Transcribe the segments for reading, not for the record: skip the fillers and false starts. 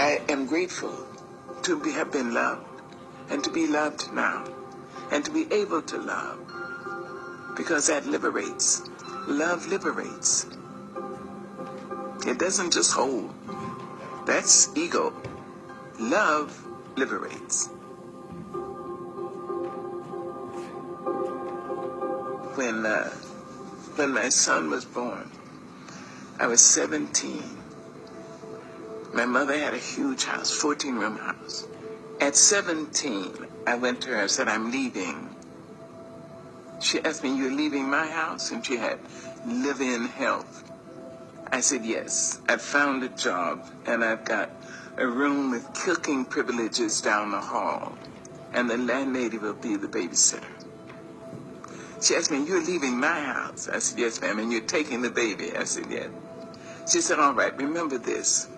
I am grateful to have been loved and to be loved now and to be able to love, because that liberates. Love liberates. It doesn't just hold. That's ego. Love liberates. When my son was born, I was 17. My mother had a huge house, 14-room house. At 17, I went to her and said, I'm leaving. She asked me, you're leaving my house? And she had live-in help. I said, yes. I found a job, and I've got a room with cooking privileges down the hall, and the landlady will be the babysitter. She asked me, you're leaving my house? I said, yes, ma'am, and you're taking the baby? I said, yes. She said, all right, remember this.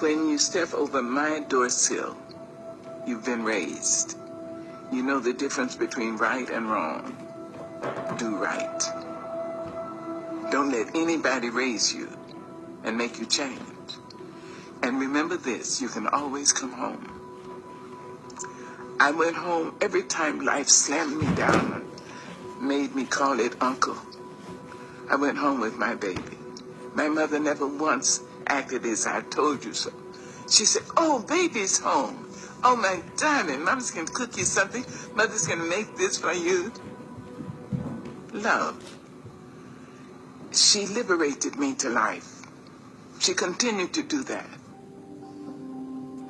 When you step over my door sill, you've been raised. You know the difference between right and wrong. Do right. Don't let anybody raise you and make you change. And remember this, you can always come home. I went home every time life slammed me down and made me call it uncle. I went home with my baby. My mother never once acted as I told you so. She said, oh, baby's home. Oh, my darling, Mama's going to cook you something. Mother's going to make this for you. Love. She liberated me to life. She continued to do that.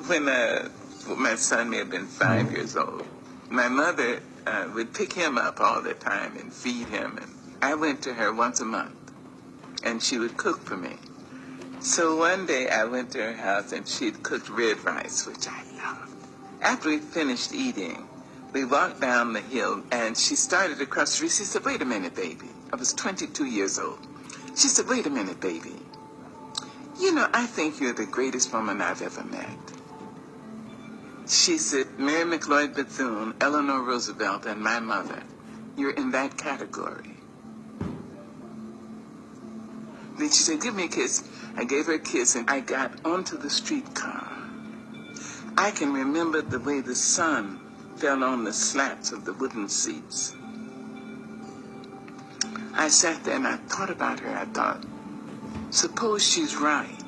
When my son may have been 5 years old, my mother would pick him up all the time and feed him. And I went to her once a month, and she would cook for me. So one day I went to her house, and she'd cooked red rice, which I loved. After we finished eating, we walked down the hill, and she started across the street. She said, wait a minute, baby. I was 22 years old. She said, wait a minute, baby. You know, I think you're the greatest woman I've ever met. She said, Mary McLeod Bethune, Eleanor Roosevelt, and my mother, you're in that category. Then she said, give me a kiss. I gave her a kiss, and I got onto the streetcar. I can remember the way the sun fell on the slats of the wooden seats. I sat there and I thought about her. I thought, suppose she's right.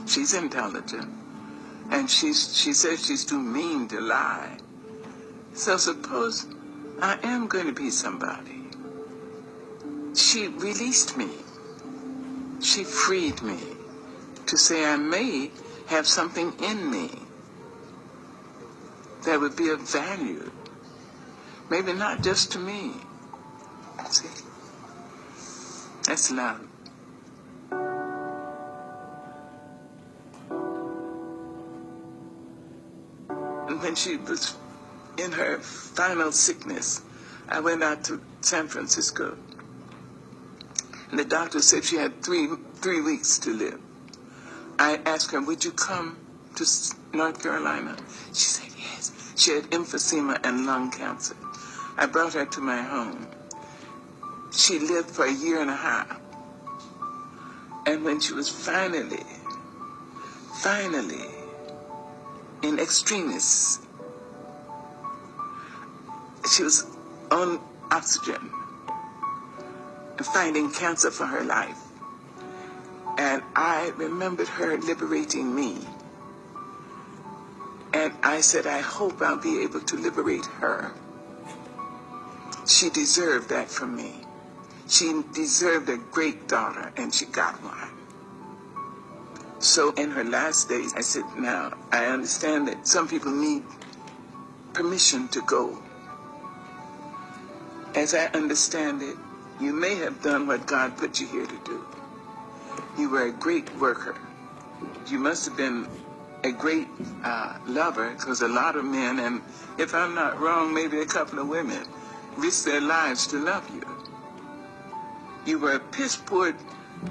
She's intelligent. And she says she's too mean to lie. So suppose I am going to be somebody. She released me. She freed me to say I may have something in me that would be of value. Maybe not just to me. See? That's love. And when she was in her final sickness, I went out to San Francisco. And the doctor said she had three weeks to live. I asked her, would you come to North Carolina? She said yes. She had emphysema and lung cancer. I brought her to my home. She lived for 1.5 years. And when she was finally, in extremis, she was on oxygen, fighting cancer for her life. And I remembered her liberating me. And I said, I hope I'll be able to liberate her. She deserved that from me. She deserved a great daughter, and she got one. So in her last days, I said, now, I understand that some people need permission to go. As I understand it, you may have done what God put you here to do. You were a great worker. You must have been a great lover, because a lot of men, and if I'm not wrong, maybe a couple of women, risked their lives to love you. You were a piss-poor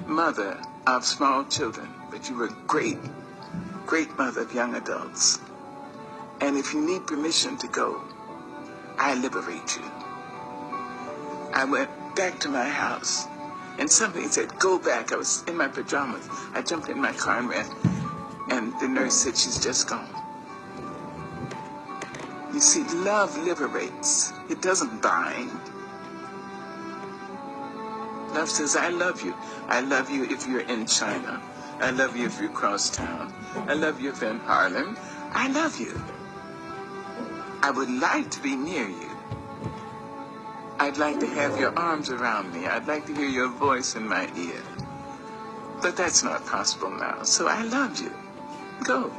mother of small children, but you were a great, great mother of young adults. And if you need permission to go, I liberate you. I went back to my house, and somebody said, go back. I was in my pajamas. I jumped in my car and ran. And the nurse said, she's just gone. You see, love liberates. It doesn't bind. Love says, I love you. I love you if you're in China. I love you if you're across town. I love you if you're in Harlem. I love you. I would like to be near you. I'd like to have your arms around me. I'd like to hear your voice in my ear. But that's not possible now. So I love you. Go.